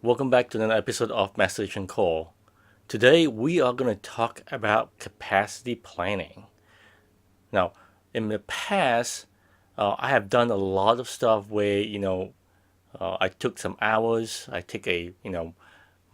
Welcome back to another episode of Message and Call. Today we are going to talk about capacity planning. Now, in the past, I have done a lot of stuff where I took some hours. I take a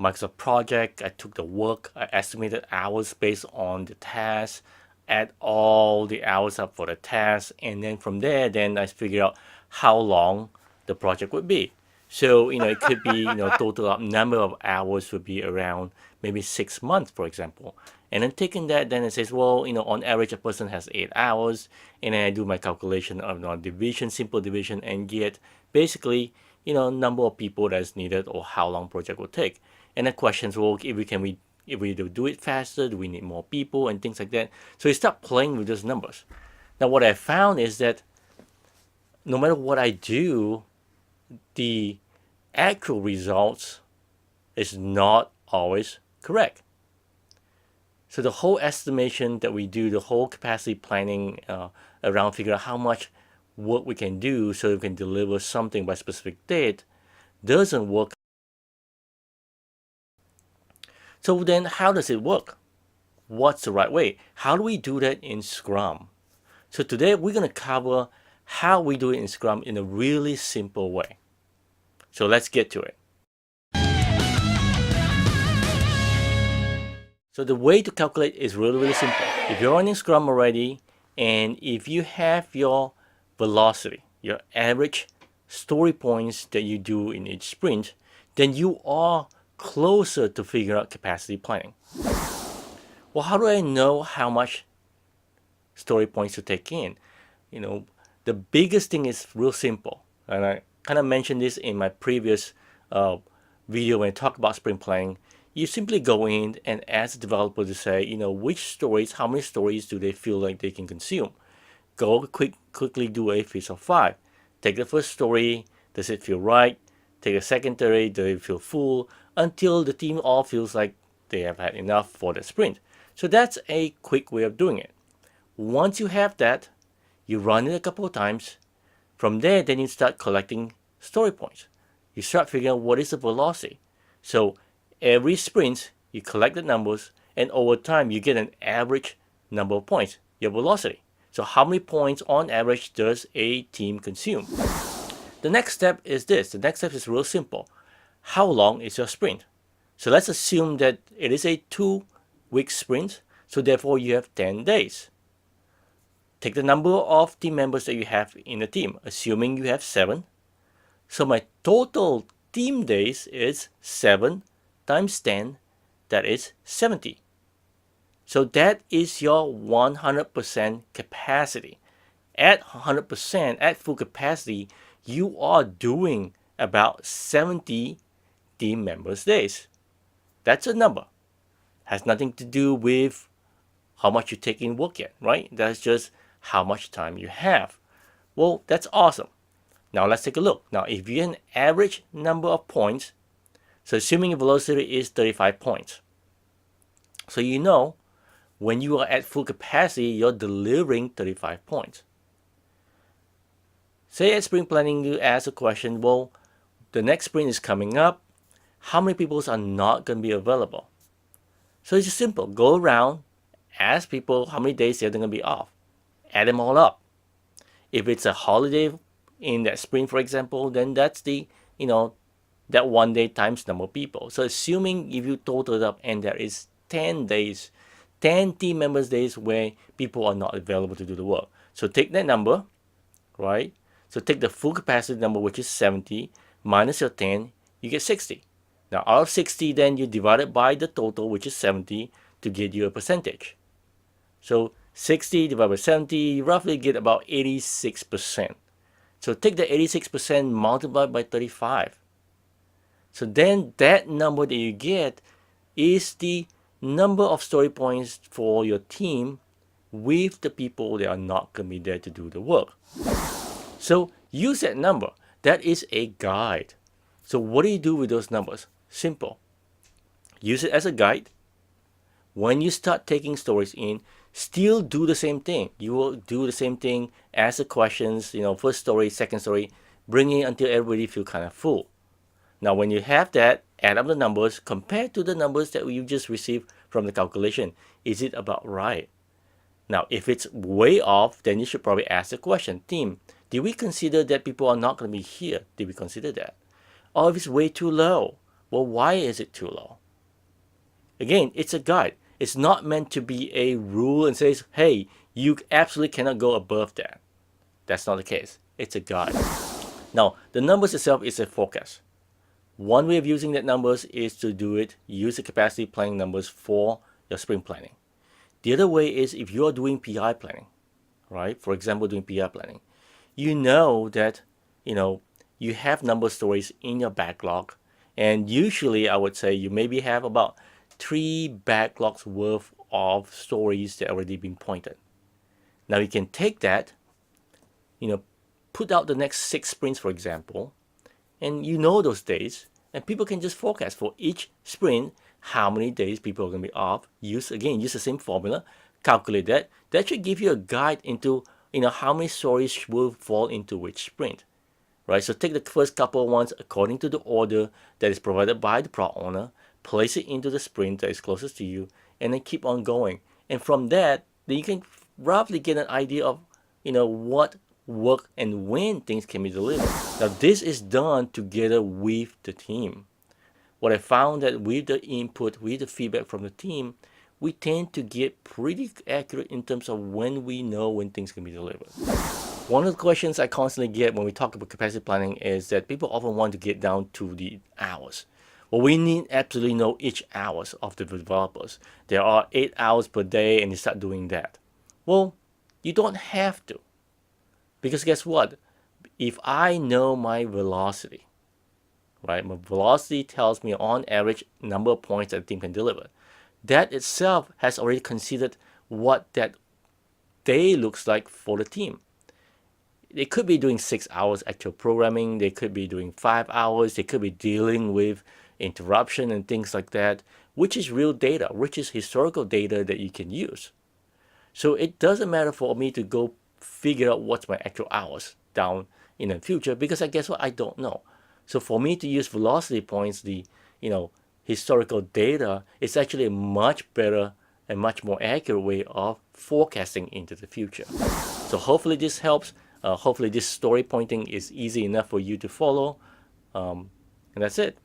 Microsoft project. I took the work. I estimated hours based on the task. Add all the hours up for the task, and then from there, then I figure out how long the project would be. So it could be total up number of hours would be around maybe 6 months, for example. And then taking that, then it says, well, on average a person has 8 hours, and then I do my calculation of division, simple division, and get basically number of people that's needed or how long project will take. And the questions, well, if we do it faster, do we need more people and things like that? So you start playing with those numbers. Now what I found is that no matter what I do, the actual results is not always correct. So the whole estimation that we do, the whole capacity planning around figuring out how much work we can do so we can deliver something by a specific date doesn't work. So then how does it work? What's the right way? How do we do that in Scrum? So today we're going to cover how we do it in Scrum in a really simple way. So let's get to it. So the way to calculate is really simple. If you're running Scrum already, and if you have your velocity, your average story points that you do in each sprint, then you are closer to figure out capacity planning. Well, how do I know how much story points to take in? The biggest thing is real simple, and I kind of mentioned this in my previous video when I talked about sprint planning. You simply go in and ask the developer to say, which stories, how many stories do they feel like they can consume? Go quickly do a feast of 5. Take the first story, does it feel right? Take a second story, does it feel full? Until the team all feels like they have had enough for the sprint. So that's a quick way of doing it. Once you have that, you run it a couple of times. From there, then you start collecting story points. You start figuring out what is the velocity. So every sprint, you collect the numbers, and over time, you get an average number of points, your velocity. So how many points on average does a team consume? The next step is this. The next step is real simple. How long is your sprint? So let's assume that it is a 2-week sprint, so therefore you have 10 days. Take the number of team members that you have in the team, assuming you have 7. So my total team days is 7 times 10, that is 70. So that is your 100% capacity. At 100%, at full capacity, you are doing about 70 team members days. That's a number. Has nothing to do with how much you take in work yet, right? That's just how much time you have. Well, that's awesome. Now let's take a look. Now if you have an average number of points, so assuming your velocity is 35 points. So when you are at full capacity, you're delivering 35 points. Say at sprint planning, you ask a question, well, the next sprint is coming up. How many people are not going to be available? So it's just simple. Go around, ask people how many days they're going to be off. Add them all up. If it's a holiday in that sprint, for example, then that's the, that 1 day times number of people. So assuming if you total it up and there is 10 days, 10 team members days where people are not available to do the work. So take that number, right? So take the full capacity number, which is 70, minus your 10, you get 60. Now out of 60, then you divide it by the total, which is 70, to get you a percentage. So 60 divided by 70, you roughly get about 86%. So take the 86% multiplied by 35. So then that number that you get is the number of story points for your team with the people that are not going to be there to do the work. So use that number. That is a guide. So what do you do with those numbers? Simple. Use it as a guide. When you start taking stories in, still do the same thing. You will do the same thing, ask the questions, first story, second story, bring it until everybody feel kind of full. Now when you have that, add up the numbers compared to the numbers that you just received from the calculation. Is it about right? Now, if it's way off, then you should probably ask the question, team, did we consider that people are not going to be here? Did we consider that? Or if it's way too low, well, why is it too low? Again, it's a guide. It's not meant to be a rule and says, hey, you absolutely cannot go above that. That's not the case. It's a guide. Now, the numbers itself is a forecast. One way of using that numbers is to use the capacity planning numbers for your sprint planning. The other way is if you're doing PI planning, right? For example, doing PI planning, you know that, you have number stories in your backlog. And usually I would say you maybe have about 3 backlogs worth of stories that already been pointed. Now you can take that, put out the next 6 sprints, for example, and those days, and people can just forecast for each sprint how many days people are going to be off. Use the same formula, calculate that. That should give you a guide into how many stories will fall into which sprint, right? So take the first couple of ones according to the order that is provided by the product owner, place it into the sprint that is closest to you, and then keep on going. And from that, then you can roughly get an idea of what work and when things can be delivered. Now this is done together with the team. What I found that with the input, with the feedback from the team, we tend to get pretty accurate in terms of when we know when things can be delivered. One of the questions I constantly get when we talk about capacity planning is that people often want to get down to the hours. Well, we need absolutely know each hours of the developers. There are 8 hours per day and you start doing that. Well, you don't have to. Because guess what? If I know my velocity, right? My velocity tells me on average number of points that the team can deliver. That itself has already considered what that day looks like for the team. They could be doing 6 hours actual programming. They could be doing 5 hours. They could be dealing with interruption and things like that, which is real data, which is historical data that you can use. So it doesn't matter for me to go figure out what's my actual hours down in the future, because I guess what, I don't know. So for me to use velocity points, the historical data, is actually a much better and much more accurate way of forecasting into the future. So hopefully this helps. Hopefully this story pointing is easy enough for you to follow. And that's it.